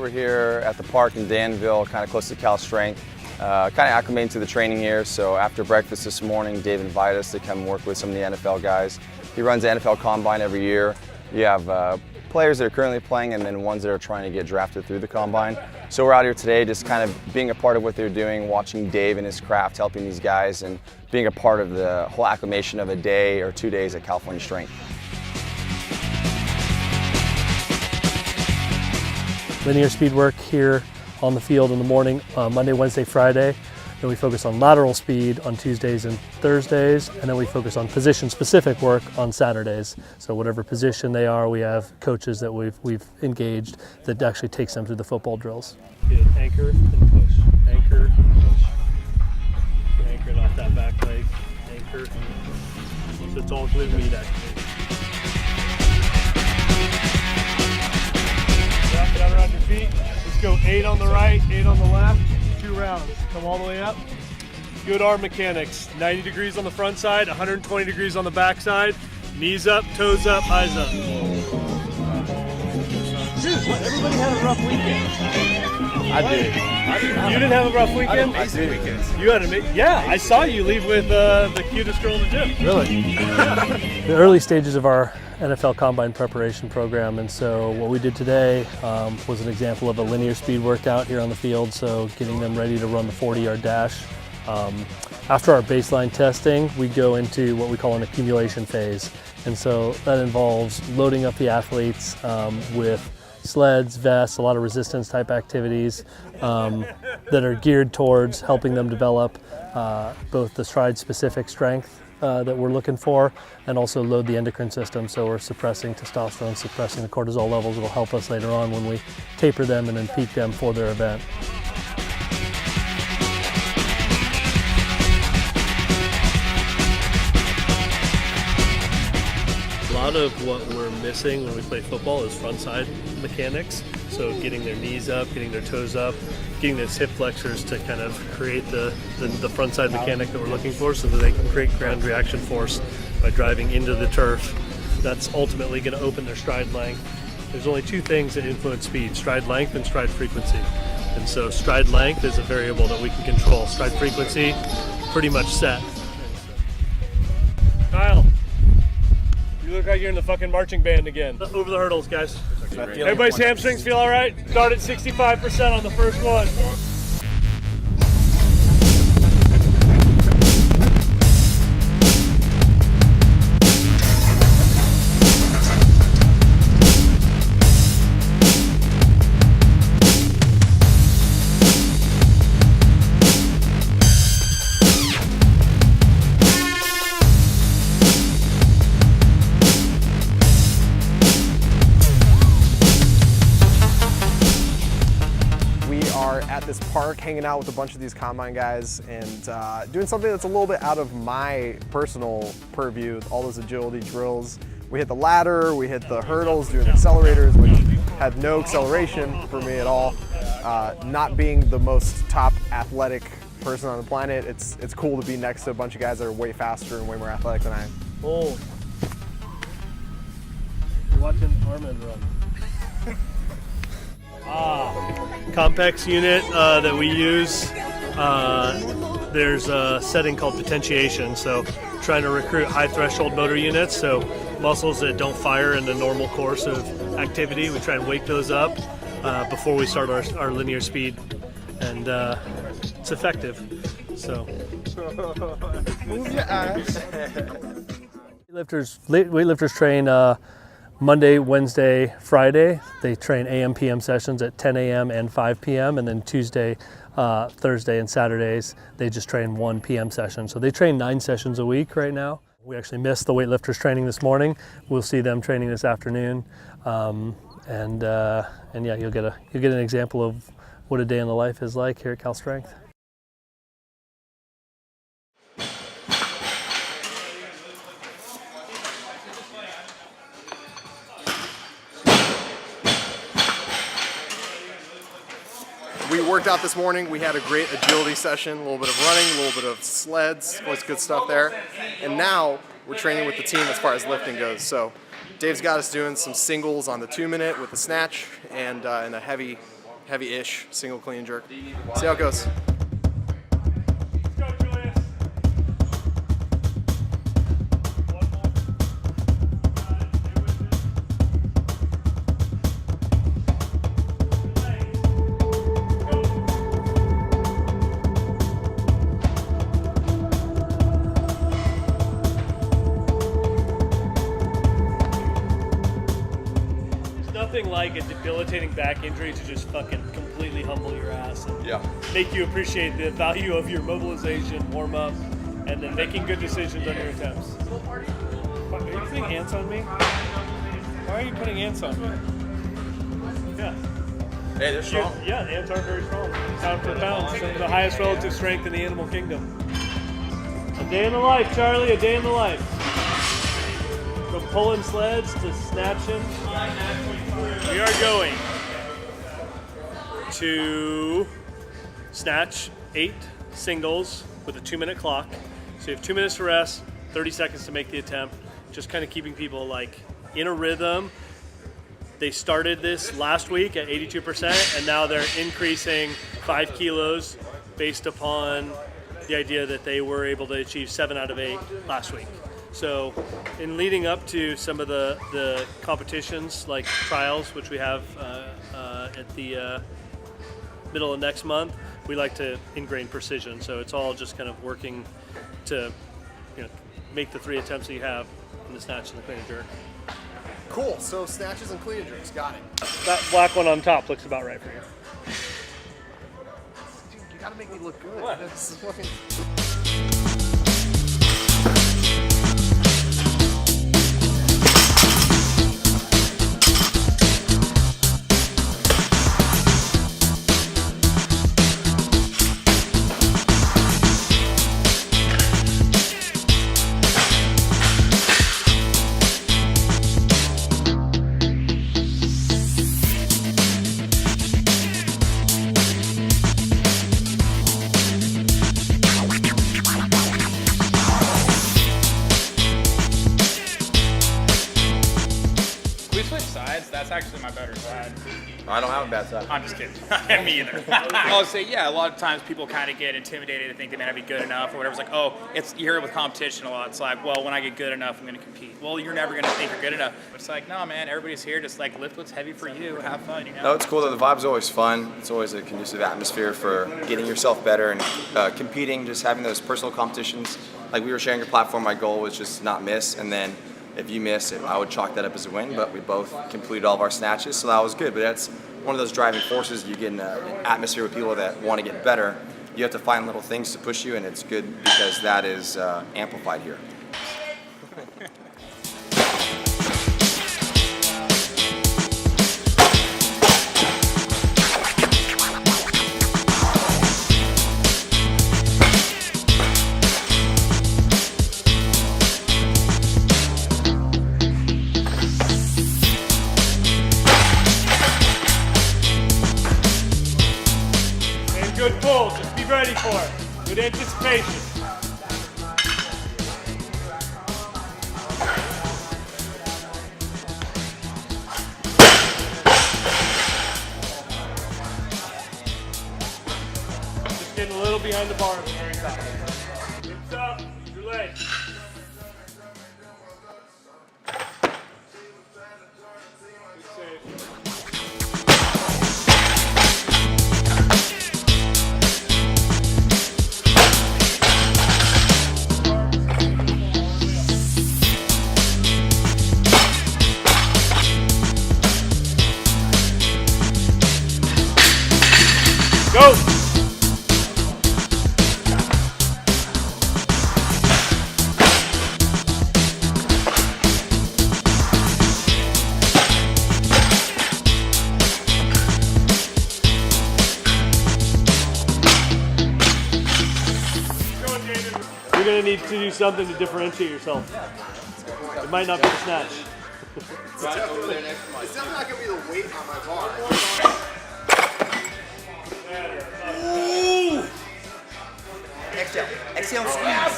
over here at the park in Danville, kind of close to Cal Strength. Kind of acclimating to the training here, so after breakfast this morning, Dave invited us to come work with some of the NFL guys. He runs the NFL Combine every year. You have players that are currently playing and then ones that are trying to get drafted through the Combine. So we're out here today just kind of being a part of what they're doing, watching Dave and his craft, helping these guys, and being a part of the whole acclimation of a day or 2 days at California Strength. Linear speed work here on the field in the morning, Monday, Wednesday, Friday. Then we focus on lateral speed on Tuesdays and Thursdays, and then we focus on position-specific work on Saturdays. So whatever position they are, we have coaches that we've engaged that actually takes them through the football drills. Anchor and push, anchor and push. Anchoring off that back leg, anchor. So it's all glute med activation. Wrap it out around your feet. Let's go 8 on the right, 8 on the left, 2 rounds. Come all the way up. Good arm mechanics. 90 degrees on the front side, 120 degrees on the back side. Knees up, toes up, eyes up. Everybody had a rough weekend. I did. You didn't have a rough weekend? I did. You had yeah, I saw you leave with the cutest girl in the gym. Really? The early stages of our NFL Combine preparation program, and so what we did today was an example of a linear speed workout here on the field, so getting them ready to run the 40-yard dash. After our baseline testing, we go into what we call an accumulation phase, and so that involves loading up the athletes with sleds, vests, a lot of resistance type activities that are geared towards helping them develop both the stride specific strength that we're looking for, and also load the endocrine system, so we're suppressing testosterone, suppressing the cortisol levels. It'll help us later on when we taper them and then peak them for their event. A lot of what we're missing when we play football is front side mechanics, so getting their knees up, getting their toes up, getting those hip flexors to kind of create the front side mechanic that we're looking for, so that they can create ground reaction force by driving into the turf. That's ultimately going to open their stride length. There's only 2 things that influence speed: stride length and stride frequency. And so stride length is a variable that we can control. Stride frequency, pretty much set. Kyle, you look like you're in the fucking marching band again. Over the hurdles, guys. Everybody's hamstrings feel all right? Start at 65% on the first one. At this park, hanging out with a bunch of these Combine guys and doing something that's a little bit out of my personal purview, all those agility drills. We hit the ladder, we hit the hurdles, doing accelerators, which had no acceleration for me at all. Not being the most top athletic person on the planet, it's cool to be next to a bunch of guys that are way faster and way more athletic than I am. Oh. You're watching Armen run. Complex unit that we use, there's a setting called potentiation, so trying to recruit high threshold motor units, so muscles that don't fire in the normal course of activity. We try and wake those up before we start our linear speed, and it's effective. So move your ass. Weightlifters train Monday, Wednesday, Friday. They train AM, PM sessions at 10 a.m. and 5 p.m. And then Tuesday, Thursday, and Saturdays, they just train 1 p.m. session. So they train 9 sessions a week right now. We actually missed the weightlifters training this morning. We'll see them training this afternoon. And yeah, you'll get an example of what a day in the life is like here at Cal Strength. We worked out this morning. We had a great agility session, a little bit of running, a little bit of sleds, always good stuff there. And now we're training with the team as far as lifting goes. So Dave's got us doing some singles on the 2-minute with the snatch and in a heavy heavy-ish single clean and jerk. See how it goes. Nothing like a debilitating back injury to just fucking completely humble your ass and make you appreciate the value of your mobilization, warm up, and then making good decisions on your attempts. Are you putting ants on me? Why are you putting ants on me? Yeah. Hey, they're strong. Yeah, the ants are very strong. Pound for pound, some of the highest relative strength in the animal kingdom. A day in the life, Charlie, a day in the life. From pulling sleds to snatching. We are going to snatch 8 singles with a 2-minute clock. So you have 2 minutes to rest, 30 seconds to make the attempt. Just kind of keeping people like in a rhythm. They started this last week at 82%, and now they're increasing 5 kilos based upon the idea that they were able to achieve 7 out of 8 last week. So in leading up to some of the competitions like trials, which we have at the middle of next month, we like to ingrain precision. So it's all just kind of working to make the 3 attempts that you have in the snatch and the clean and jerk. Cool, so snatches and clean and jerks, got it. That black one on top looks about right for you. Dude, you gotta make me look good. What? This is fucking... That's actually my better side. I don't have a bad side. I'm just kidding. Me either. I would say, yeah, a lot of times people kind of get intimidated and think they may not be good enough or whatever. It's like, oh, you hear it with competition a lot. It's like, well, when I get good enough, I'm going to compete. Well, you're never going to think you're good enough. It's like, no, man, everybody's here. Just like lift what's heavy for you. Have fun, No, it's cool though. The vibe's always fun. It's always a conducive atmosphere for getting yourself better and competing, just having those personal competitions. Like we were sharing a platform, my goal was just not miss, and then if you miss it, I would chalk that up as a win, but we both completed all of our snatches, so that was good. But that's one of those driving forces. You get in an atmosphere with people that want to get better. You have to find little things to push you, and it's good because that is amplified here. Good pull, just be ready for it. Good anticipation. Just getting a little behind the bar at the very top. Hips up, your legs. Good save. Go! You're going to need to do something to differentiate yourself. It might not be the snatch. It's definitely not going to be the weight on my bar. Ooh! Exhale. Exhale and squeeze.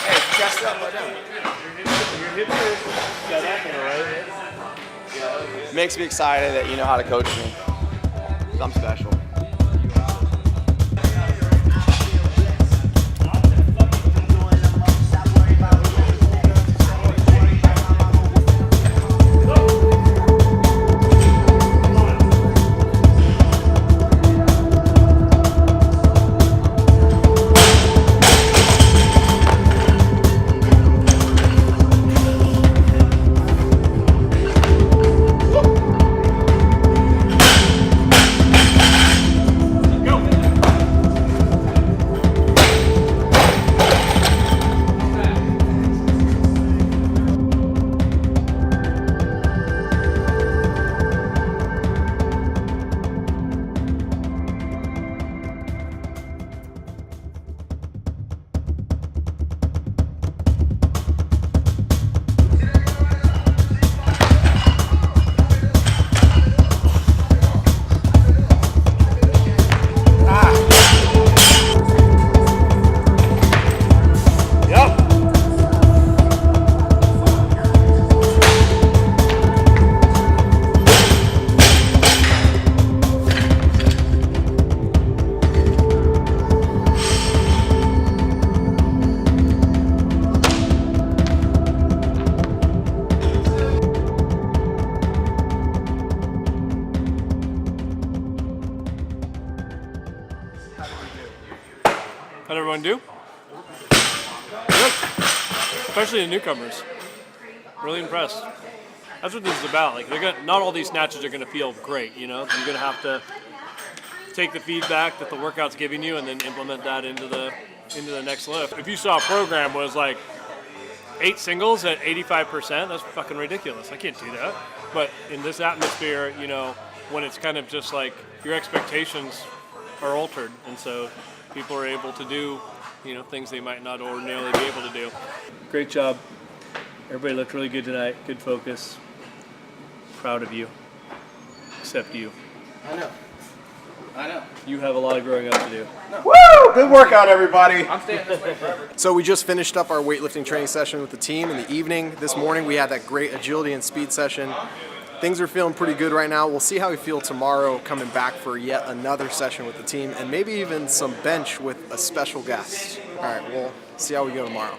Hey, chest up, let down. Your hips are set up in the right. Yeah, makes me excited that you know how to coach me. I'm special. How'd everyone do? Good. Especially the newcomers. Really impressed. That's what this is about. Like, not all these snatches are going to feel great, you know? You're going to have to take the feedback that the workout's giving you and then implement that into the next lift. If you saw a program was like 8 singles at 85%, that's fucking ridiculous. I can't do that. But in this atmosphere, you know, when it's kind of just like your expectations are altered, and so people are able to do, you know, things they might not ordinarily be able to do. Great job. Everybody looked really good tonight. Good focus. Proud of you. Except you. I know. You have a lot of growing up to do. Woo! Good workout, everybody. I'm staying this way forever. So we just finished up our weightlifting training session with the team in the evening. This morning we had that great agility and speed session. Things are feeling pretty good right now. We'll see how we feel tomorrow coming back for yet another session with the team and maybe even some bench with a special guest. All right, we'll see how we go tomorrow.